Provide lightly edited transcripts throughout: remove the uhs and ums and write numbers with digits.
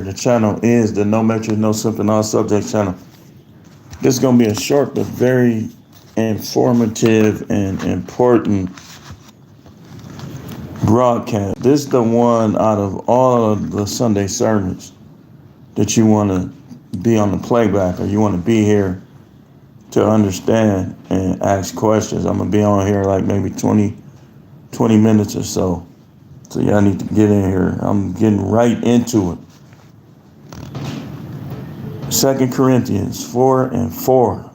The channel is the No Metric, No Simple, No Subject channel. This is going to be a short but very informative and important broadcast. This is the one out of all of the Sunday sermons that you want to be on the playback, or you want to be here to understand and ask questions. I'm going to be on here like maybe 20 minutes or so. So y'all need to get in here. I'm getting right into it. 2 Corinthians 4:4.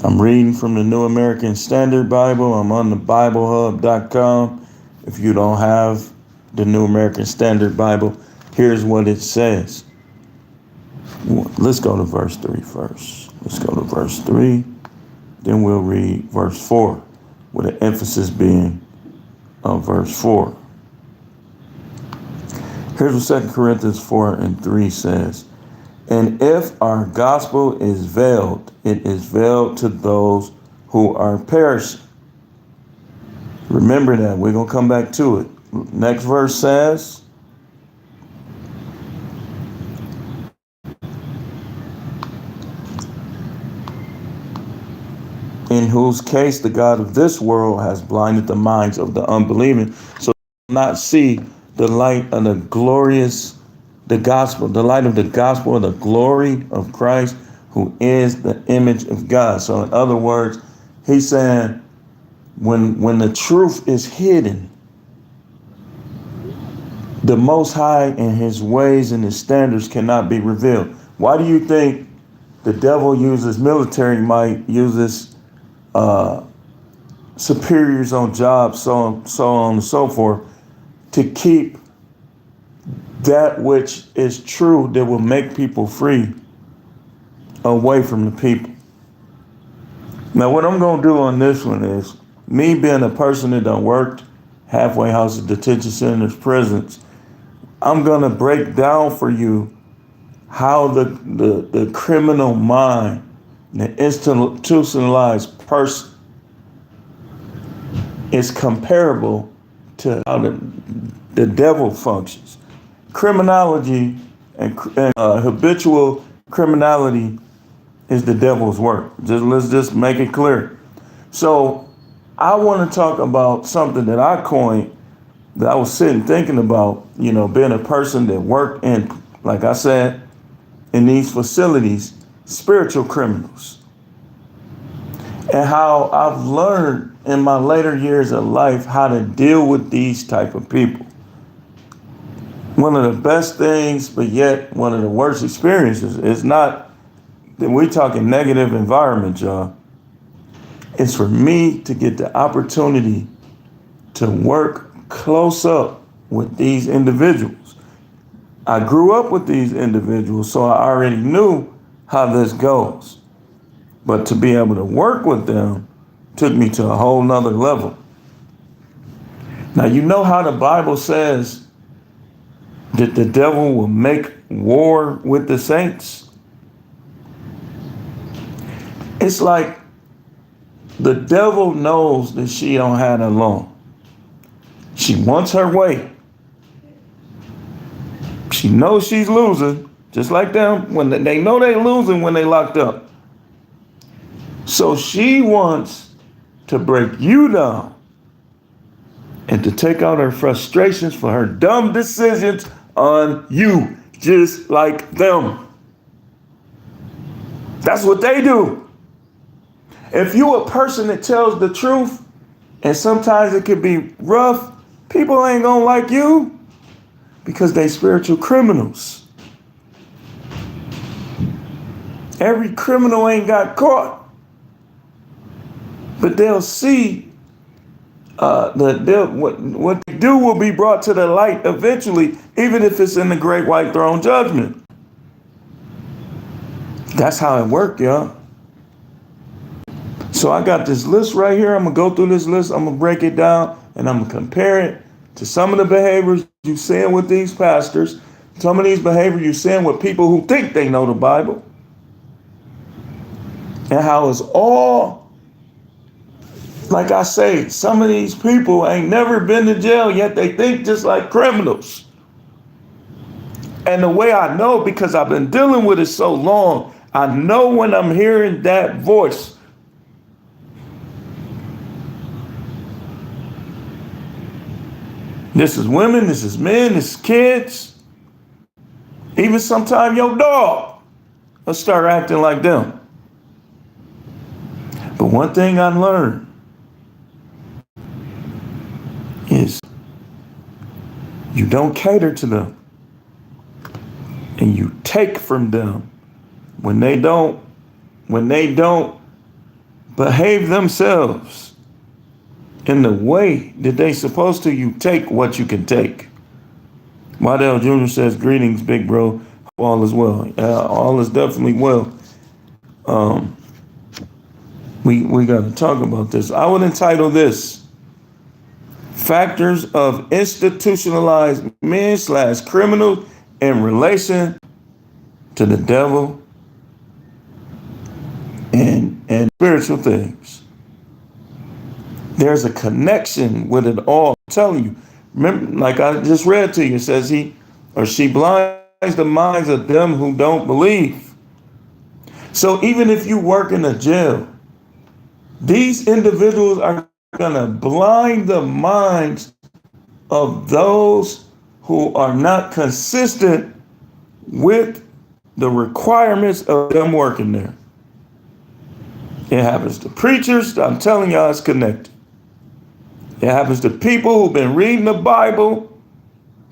I'm reading from the New American Standard Bible. I'm on the BibleHub.com. If you don't have the New American Standard Bible, here's what it says. Let's go to verse 3 first. Let's go to verse 3. Then we'll read verse 4, with the emphasis being on verse 4. Here's what 2 Corinthians 4:3 says. And if our gospel is veiled, it is veiled to those who are perishing. Remember that. We're going to come back to it. Next verse says, in whose case the God of this world has blinded the minds of the unbelieving, so they will not see the light of the gospel, the light of the gospel of the glory of Christ, who is the image of God. So in other words, he's saying when the truth is hidden, the Most High and his ways and his standards cannot be revealed. Why do you think the devil uses military might, uses superiors on jobs, so on and so forth, to keep that which is true that will make people free away from the people? Now, what I'm going to do on this one is, me being a person that done worked halfway houses, detention centers, prisons, I'm going to break down for you how the criminal mind, the institutionalized person, is comparable to how the devil functions. Criminology and habitual criminality is the devil's work. Let's just make it clear. So I want to talk about something that I coined, that I was sitting thinking about, being a person that worked in, like I said, in these facilities, spiritual criminals. And how I've learned in my later years of life how to deal with these type of people. One of the best things, but yet one of the worst experiences, is not that we're talking negative environment, y'all. It's for me to get the opportunity to work close up with these individuals. I grew up with these individuals, so I already knew how this goes. But to be able to work with them took me to a whole nother level. Now, you know how the Bible says that the devil will make war with the saints? It's like the devil knows that she don't have it long. She wants her way. She knows she's losing, just like them, when they know they're losing when they locked up. So she wants to break you down and to take out her frustrations for her dumb decisions on you, just like them. That's what they do. If you're a person that tells the truth, and sometimes it can be rough, people ain't gonna like you because they spiritual criminals. Every criminal ain't got caught, but they'll see what they do will be brought to the light eventually, even if it's in the great white throne judgment. That's how it works, y'all. So I got this list right here. I'm going to go through this list. I'm going to break it down, and I'm going to compare it to some of the behaviors you're seeing with these pastors, some of these behaviors you're seeing with people who think they know the Bible, and how it's all, like I say, some of these people ain't never been to jail, yet they think just like criminals. And the way I know, because I've been dealing with it so long, I know when I'm hearing that voice. This is women, this is men, this is kids. Even sometimes your dog will start acting like them. But one thing I learned is you don't cater to them and you take from them when they don't behave themselves in the way that they supposed to. You take what you can take. Waddell Jr. says, greetings, big bro. All is well. All is definitely well. We got to talk about this. I would entitle this, Factors of Institutionalized Men / Criminals in Relation to the Devil and Spiritual Things. There's a connection with it all. I'm telling you. Remember, like I just read to you, it says he or she blinds the minds of them who don't believe. So even if you work in a jail, these individuals are going to blind the minds of those who are not consistent with the requirements of them working there. It happens to preachers. I'm telling y'all, it's connected. It happens to people who've been reading the Bible,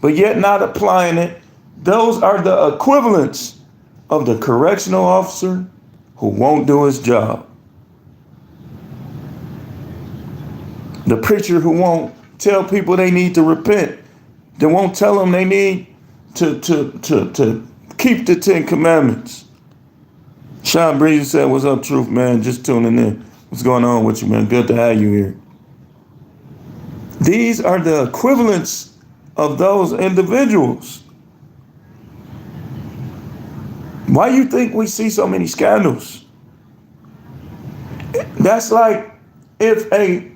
but yet not applying it. Those are the equivalents of the correctional officer who won't do his job. The preacher who won't tell people they need to repent. They won't tell them they need to keep the 10 Commandments. Sean Breezy said, what's up, Truth, man? Just tuning in. What's going on with you, man? Good to have you here. These are the equivalents of those individuals. Why do you think we see so many scandals? That's like if a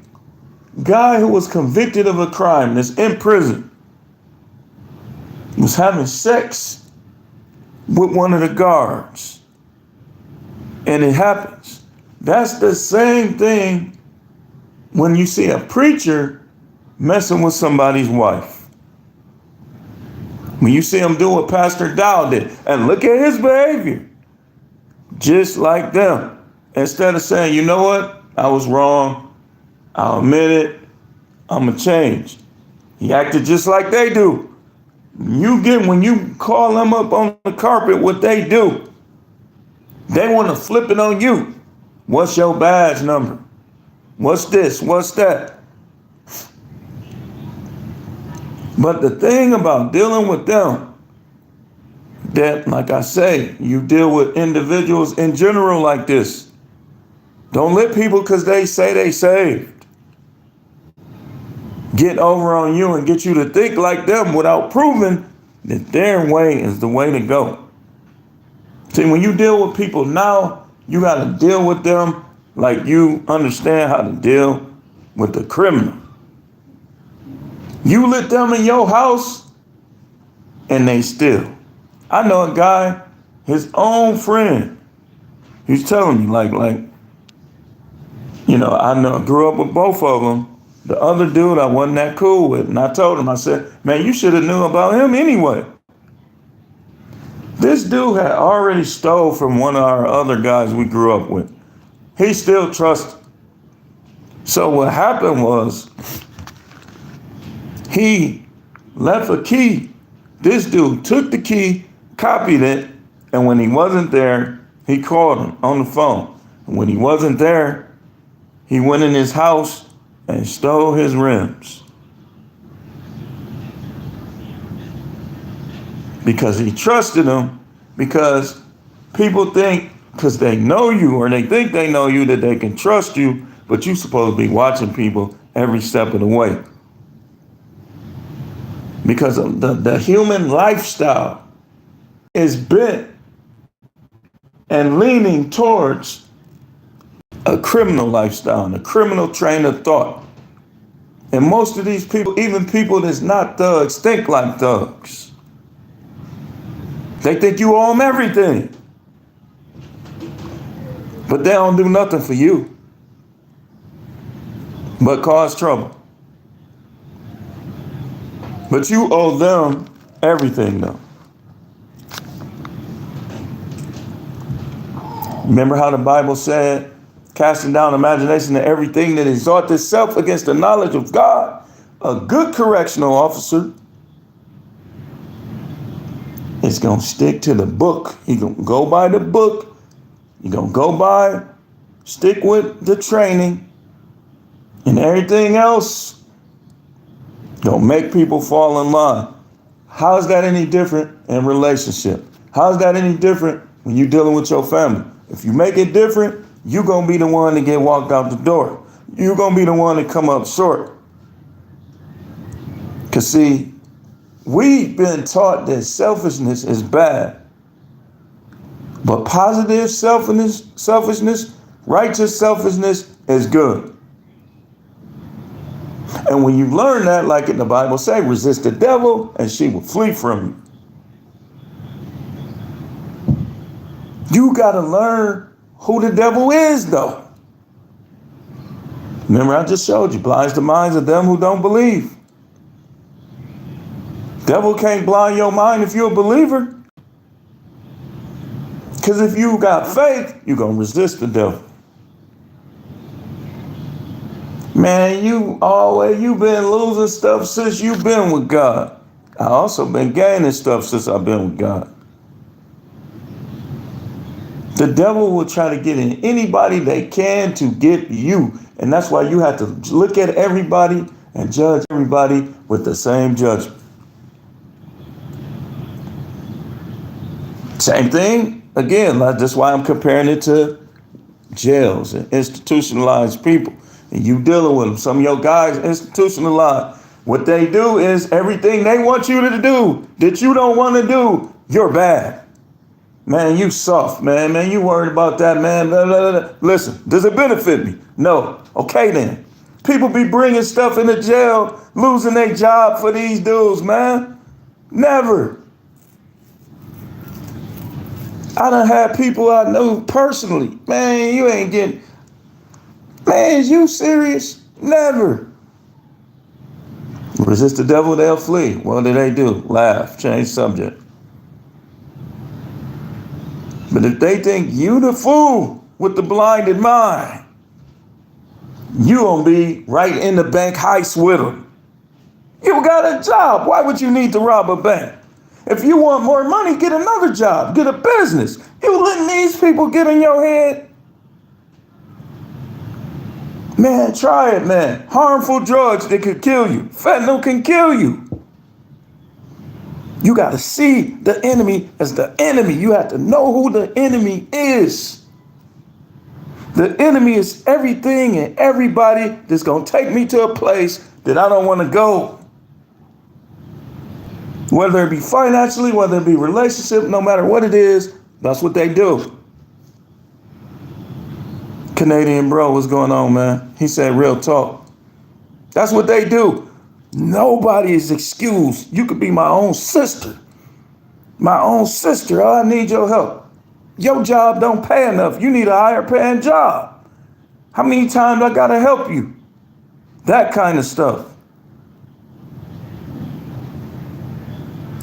guy who was convicted of a crime that's in prison was having sex with one of the guards, and it happens. That's the same thing when you see a preacher messing with somebody's wife. When you see him do what Pastor Dow did, and look at his behavior, just like them. Instead of saying, you know what, I was wrong, I'll admit it, I'm gonna change. He acted just like they do. When you call them up on the carpet, what they do, they want to flip it on you. What's your badge number? What's this? What's that? But the thing about dealing with them, that, like I say, you deal with individuals in general like this. Don't let people, because they say they saved, get over on you and get you to think like them without proving that their way is the way to go. See, when you deal with people now, you got to deal with them like you understand how to deal with the criminal. You let them in your house and they steal. I know a guy, his own friend, he's telling me like, I grew up with both of them. The other dude I wasn't that cool with. And I told him, I said, man, you should have knew about him anyway. This dude had already stole from one of our other guys we grew up with. He still trusted. So what happened was, he left a key. This dude took the key, copied it, and when he wasn't there, he called him on the phone. And when he wasn't there, he went in his house and stole his rims. Because he trusted him, because people think, because they know you or they think they know you, that they can trust you, but you're supposed to be watching people every step of the way. Because of the human lifestyle is bent and leaning towards a criminal lifestyle and a criminal train of thought. And most of these people, even people that's not thugs, think like thugs. They think you owe them everything. But they don't do nothing for you but cause trouble. But you owe them everything, though. Remember how the Bible said, casting down imagination and everything that exalts itself against the knowledge of God? A good correctional officer is going to stick to the book. He's going to go by the book. You're going to go by, stick with the training, and everything else don't make people fall in line. How is that any different in relationship? How is that any different when you're dealing with your family? If you make it different, you're going to be the one to get walked out the door. You're going to be the one to come up short. Because see, we've been taught that selfishness is bad. But positive selfishness, righteous selfishness is good. And when you learn that, like in the Bible say, resist the devil and she will flee from you. You got to learn who the devil is, though. Remember, I just showed you, blinds the minds of them who don't believe. Devil can't blind your mind if you're a believer. Because if you got faith, you're going to resist the devil. Man, you've been losing stuff since you've been with God. I also been gaining stuff since I've been with God. The devil will try to get in anybody they can to get you. And that's why you have to look at everybody and judge everybody with the same judgment. Same thing, again, that's why I'm comparing it to jails and institutionalized people. And you dealing with them. Some of your guys institutionalized. What they do is everything they want you to do that you don't want to do, you're bad. Man, you soft, man. Man, you worried about that, man. Blah, blah, blah. Listen, does it benefit me? No. Okay, then. People be bringing stuff into jail, losing their job for these dudes, man. Never. I done had people I know personally. Man, you ain't getting... Man, is you serious? Never. Resist the devil, they'll flee. What do? Laugh, change subject. But if they think you the fool with the blinded mind, you gonna be right in the bank heist with them. You got a job. Why would you need to rob a bank? If you want more money, get another job. Get a business. You letting these people get in your head? Man, try it, man. Harmful drugs that could kill you. Fentanyl can kill you. You got to see the enemy as the enemy. You have to know who the enemy is. The enemy is everything and everybody that's going to take me to a place that I don't want to go. Whether it be financially, whether it be relationship, no matter what it is, that's what they do. Canadian bro, what's going on, man? He said real talk. That's what they do. Nobody is excused. You could be my own sister. My own sister. Oh, I need your help. Your job don't pay enough. You need a higher paying job. How many times I gotta help you? That kind of stuff.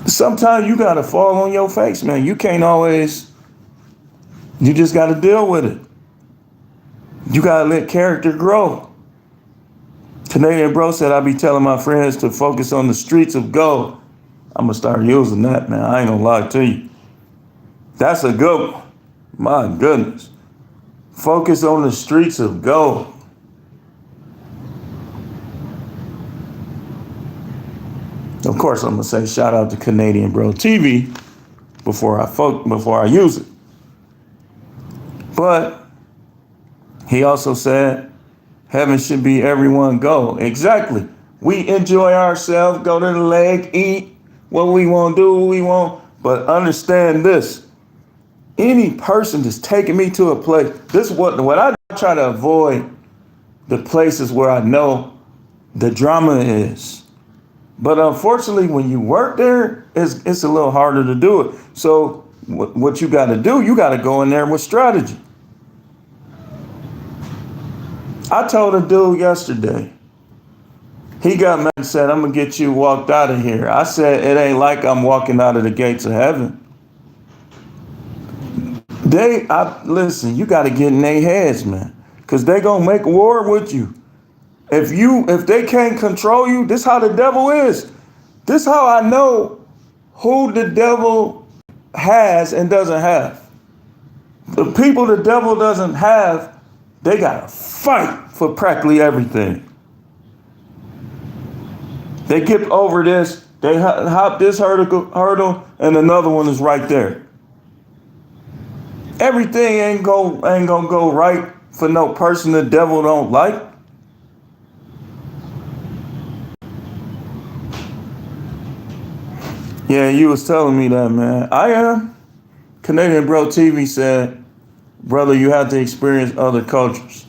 Sometimes you gotta fall on your face, man. You can't always, you just gotta deal with it. You gotta let character grow. Canadian bro said, I be telling my friends to focus on the streets of gold. I'm gonna start using that, man. I ain't gonna lie to you. That's a good one. My goodness. Focus on the streets of gold. Of course, I'm gonna say shout out to Canadian Bro TV before I use it. But he also said, heaven should be everyone go. Exactly. We enjoy ourselves, go to the lake, eat what we want, do what we want. But understand this. Any person that's taking me to a place, this is what I try to avoid, the places where I know the drama is. But unfortunately, when you work there, it's a little harder to do it. So what you got to do, you got to go in there with strategy. I told a dude yesterday, he got mad and said, I'm going to get you walked out of here. I said, it ain't like I'm walking out of the gates of heaven. Listen, you got to get in their heads, man, because they going to make war with you. If they can't control you, this how the devil is. This how I know who the devil has and doesn't have. The people the devil doesn't have, they got to fight for practically everything. They get over this, they hop this hurdle, and another one is right there. Everything ain't gonna go right for no person the devil don't like. Yeah, you was telling me that, man. I am. Canadian Bro TV said, brother, you have to experience other cultures.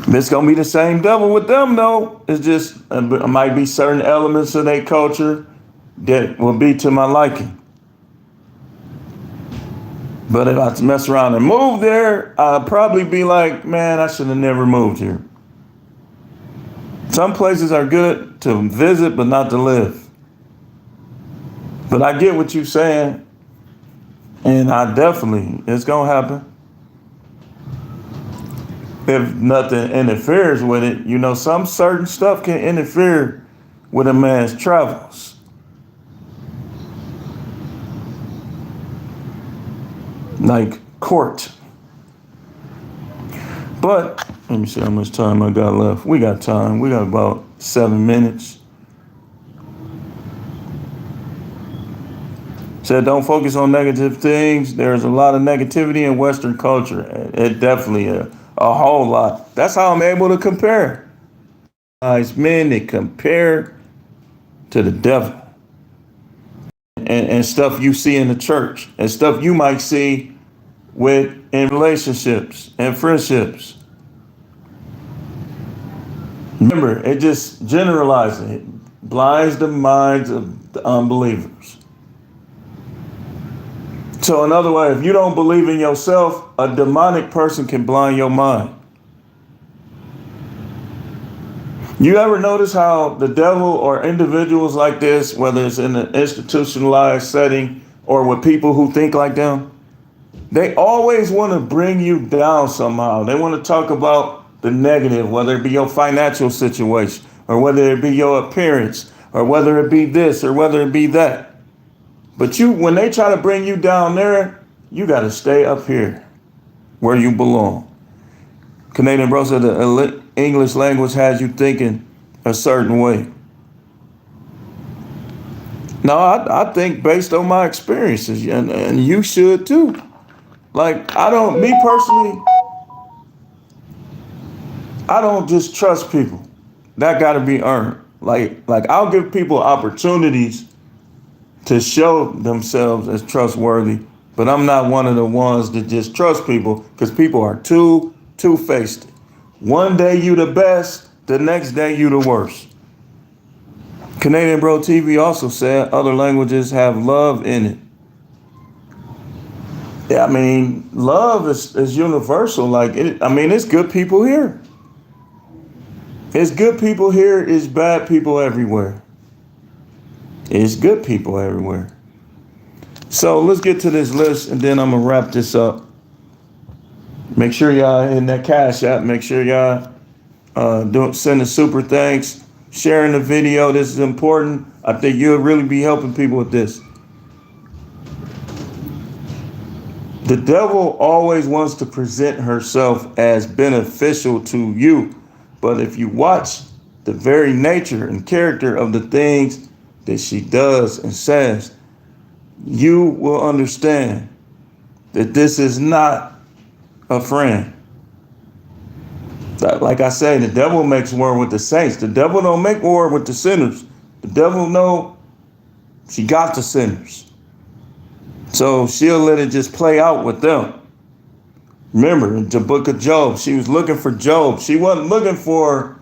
It's gonna be the same devil with them, though. It's just it might be certain elements of their culture that will be to my liking. But if I mess around and move there, I'd probably be like, man, I should have never moved here. Some places are good to visit, but not to live. But I get what you're saying, and it's gonna happen. If nothing interferes with it, some certain stuff can interfere with a man's travels. Like court. But let me see how much time I got left. We got time. We got about 7 minutes. Said don't focus on negative things. There's a lot of negativity in Western culture. It definitely a whole lot. That's how I'm able to compare. Men that compare to the devil. And stuff you see in the church. And stuff you might see in relationships and friendships. Remember, it just generalizes it. Blinds the minds of the unbelievers. So in other words, if you don't believe in yourself, a demonic person can blind your mind. You ever notice how the devil or individuals like this, whether it's in an institutionalized setting or with people who think like them, they always want to bring you down somehow. They want to talk about the negative, whether it be your financial situation or whether it be your appearance or whether it be this or whether it be that. But when they try to bring you down there, you got to stay up here where you belong. Canadian Bro said the English language has you thinking a certain way. No, I think based on my experiences, and you should too. Like, me personally, I don't just trust people. That got to be earned. Like I'll give people opportunities to show themselves as trustworthy, but I'm not one of the ones that just trust people because people are two-faced. One day you the best, the next day you the worst. Canadian Bro TV also said other languages have love in it. Yeah, I mean, love is universal. It's good people here. It's good people here, it's bad people everywhere. It's good people everywhere. So let's get to this list and then I'm gonna wrap this up. Make sure y'all in that Cash App. Make sure y'all sending super thanks, sharing the video. This is important. I think you'll really be helping people with this. The devil always wants to present herself as beneficial to you. But if you watch the very nature and character of the things that she does and says, you will understand that this is not a friend. Like I say, the devil makes war with the saints. The devil don't make war with the sinners. The devil know she got the sinners. So she'll let it just play out with them. Remember, in the book of Job, she was looking for Job. She wasn't looking for,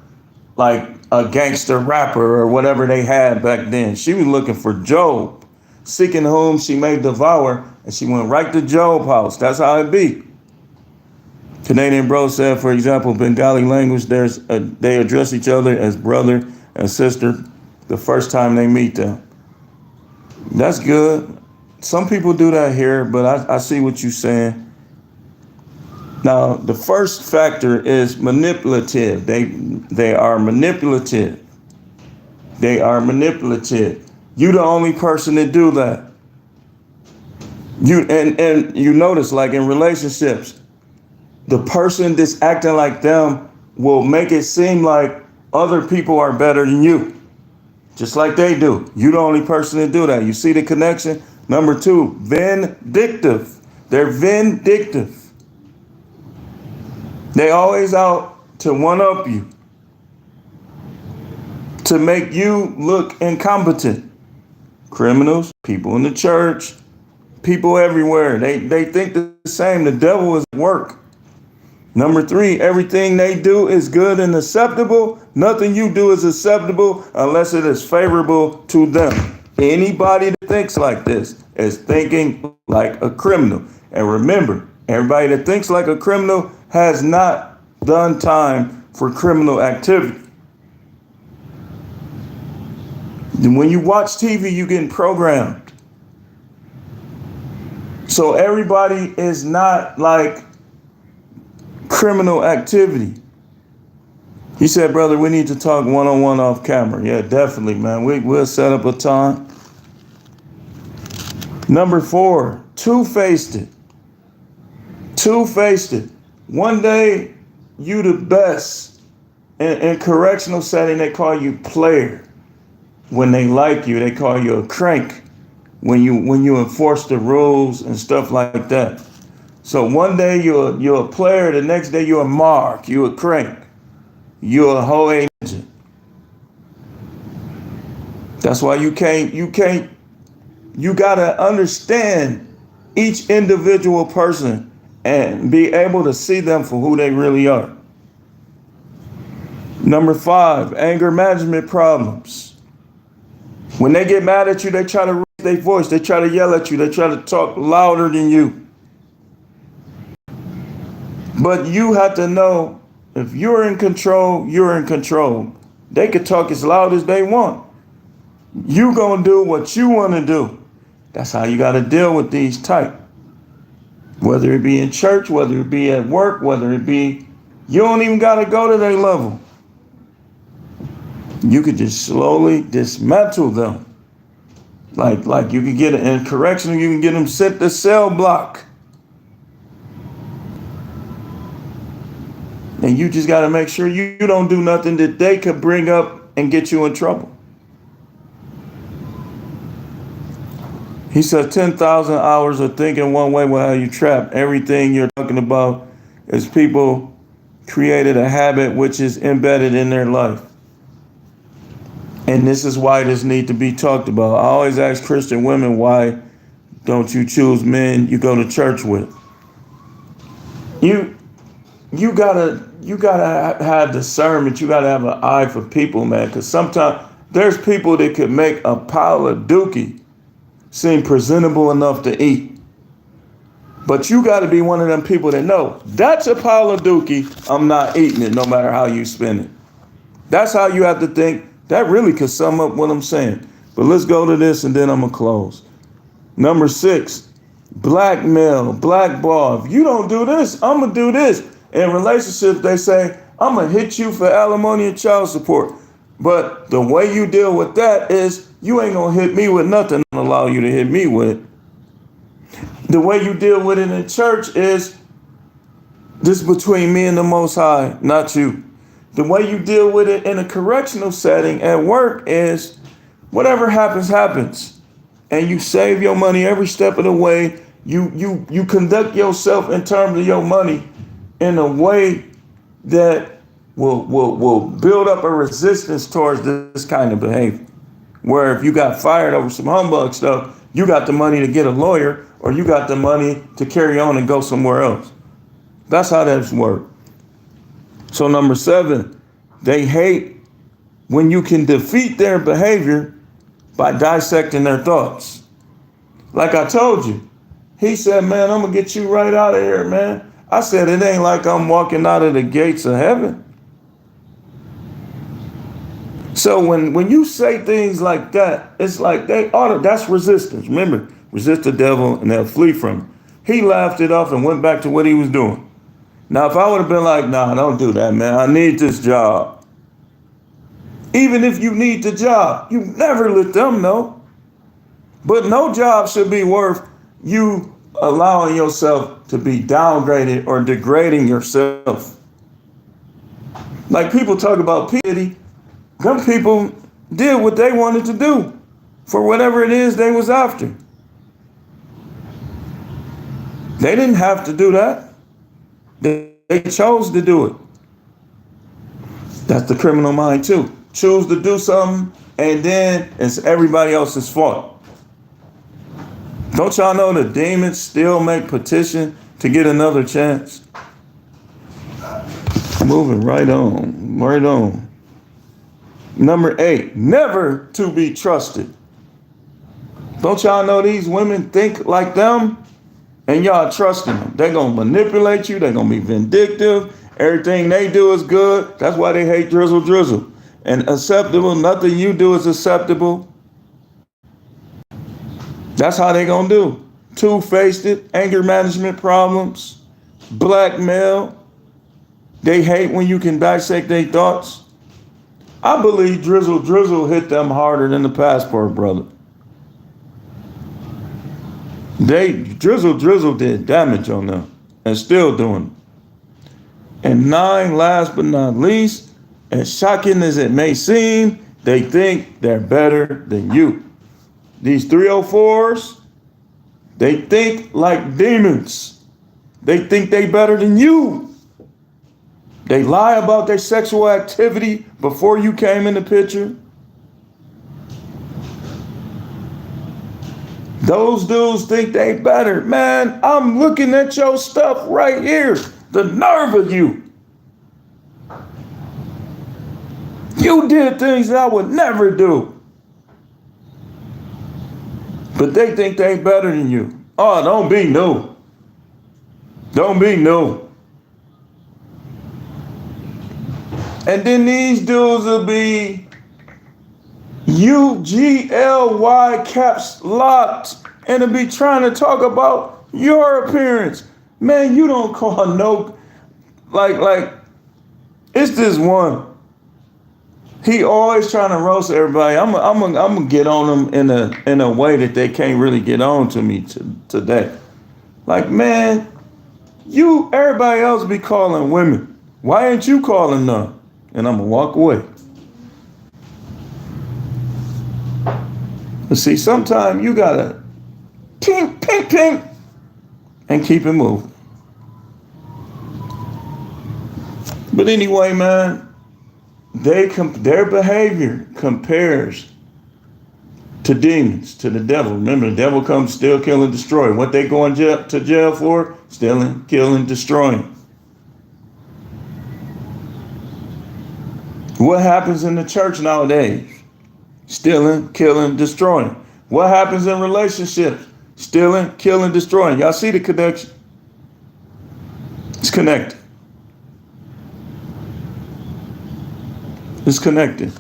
like, a gangster rapper or whatever they had back then. She was looking for Job, seeking whom she may devour, and she went right to Job house. That's how it be. Canadian Bro said, for example, Bengali language, they address each other as brother and sister the first time they meet them. That's good. Some people do that here, but I see what you're saying. Now, the first factor is manipulative. They are manipulative. They are manipulative. You the only person that do that. And you notice, like in relationships, the person that's acting like them will make it seem like other people are better than you, just like they do. You the only person that do that. You see the connection? Number two, vindictive. They're vindictive. They always out to one-up you, to make you look incompetent. Criminals, people in the church, people everywhere. They think the same. The devil is at work. Number three, everything they do is good and acceptable. Nothing you do is acceptable unless it is favorable to them. Anybody that thinks like this is thinking like a criminal. And remember, everybody that thinks like a criminal has not done time for criminal activity. And when you watch TV, you're getting programmed. So everybody is not like criminal activity. He said, brother, we need to talk one-on-one off camera. Yeah, definitely, man. We'll set up a time. Number four, two-faced it. Two-faced it. One day, you the best. In correctional setting, they call you player. When they like you, they call you a crank. When you enforce the rules and stuff like that. So one day you're a player, the next day you're a mark, you're a crank, you're a whole agent. That's why you gotta understand each individual person and be able to see them for who they really are. Number five, anger management problems. When they get mad at you, they try to raise their voice, they try to yell at you, they try to talk louder than you. But you have to know, if you're in control, you're in control. They could talk as loud as they want. You gonna do what you want to do. That's how you got to deal with these type. Whether it be in church, whether it be at work, whether it be, you don't even got to go to their level. You could just slowly dismantle them. Like you can get it in correctional, you can get them sent to cell block. And you just got to make sure you don't do nothing that they could bring up and get you in trouble. He said 10,000 hours of thinking one way will have you trapped. Everything you're talking about is people created a habit which is embedded in their life. And this is why this needs to be talked about. I always ask Christian women, why don't you choose men you go to church with? You gotta have discernment. You gotta have an eye for people, man. Because sometimes there's people that could make a pile of dookie seem presentable enough to eat. But you gotta be one of them people that know that's a pile of dookie. I'm not eating it, no matter how you spin it. That's how you have to think. That really could sum up what I'm saying. But let's go to this and then I'm gonna close. Number 6, blackmail, blackball. If you don't do this, I'm gonna do this. In relationships, they say, I'm gonna hit you for alimony and child support. But the way you deal with that is you ain't gonna hit me with nothing I'm gonna allow you to hit me with. The way you deal with it in church is this between me and the Most High, not you. The way you deal with it in a correctional setting at work is whatever happens, happens. And you save your money every step of the way. You conduct yourself in terms of your money in a way that will build up a resistance towards this kind of behavior. Where if you got fired over some humbug stuff, you got the money to get a lawyer, or you got the money to carry on and go somewhere else. That's how that works. So number 7, they hate when you can defeat their behavior by dissecting their thoughts. Like I told you, he said, man, I'm gonna get you right out of here, man. I said, it ain't like I'm walking out of the gates of heaven. So when you say things like that, it's like that's resistance. Remember, resist the devil and they'll flee from him. He laughed it off and went back to what he was doing. Now, if I would have been like, nah, don't do that, man. I need this job. Even if you need the job, you never let them know. But no job should be worth you allowing yourself to be downgraded or degrading yourself. Like people talk about pity. Them people did what they wanted to do for whatever it is they was after. They didn't have to do that. They chose to do it. That's the criminal mind too. Choose to do something and then it's everybody else's fault. Don't y'all know the demons still make petition to get another chance? Moving right on, right on. Number 8, never to be trusted. Don't y'all know these women think like them and y'all trusting them? They're going to manipulate you. They're going to be vindictive. Everything they do is good. That's why they hate drizzle. And acceptable, nothing you do is acceptable. That's how they going to do. Two-faced it, anger management problems, blackmail. They hate when you can dissect their thoughts. I believe drizzle hit them harder than the passport, brother. Drizzle did damage on them and still doing it. And 9, last but not least, as shocking as it may seem, they think they're better than you. These 304s, they think like demons. They think they better than you. They lie about their sexual activity before you came in the picture. Those dudes think they better. Man, I'm looking at your stuff right here. The nerve of you. You did things that I would never do. But they think they better than you. Oh, don't be new. Don't be new. And then these dudes will be UGLY caps locked and will be trying to talk about your appearance. Man, you don't call no, like, it's this one. He always trying to roast everybody. I'm gonna get on them in a way that they can't really get on to me today. Like, man, everybody else be calling women. Why ain't you calling none? And I'm gonna walk away. But see, sometimes you gotta ping, and keep it moving. But anyway, man, their behavior compares to demons, to the devil. Remember, the devil comes steal, kill, and destroy. What they going to jail for? Stealing, killing, destroying. What happens in the church nowadays? Stealing, killing, destroying. What happens in relationships? Stealing, killing, destroying. Y'all see the connection? It's connected. It's connected.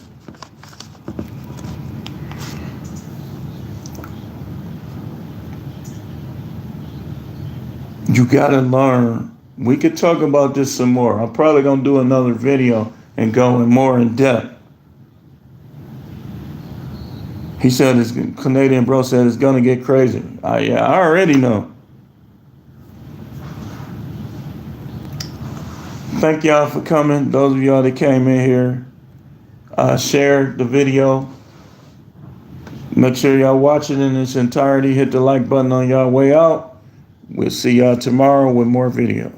You gotta learn. We could talk about this some more. I'm probably gonna do another video and go in more in depth. He said, his Canadian bro said it's gonna get crazy. I already know. Thank y'all for coming. Those of y'all that came in here, share the video. Make sure y'all watch it in its entirety. Hit the like button on y'all way out. We'll see y'all tomorrow with more video.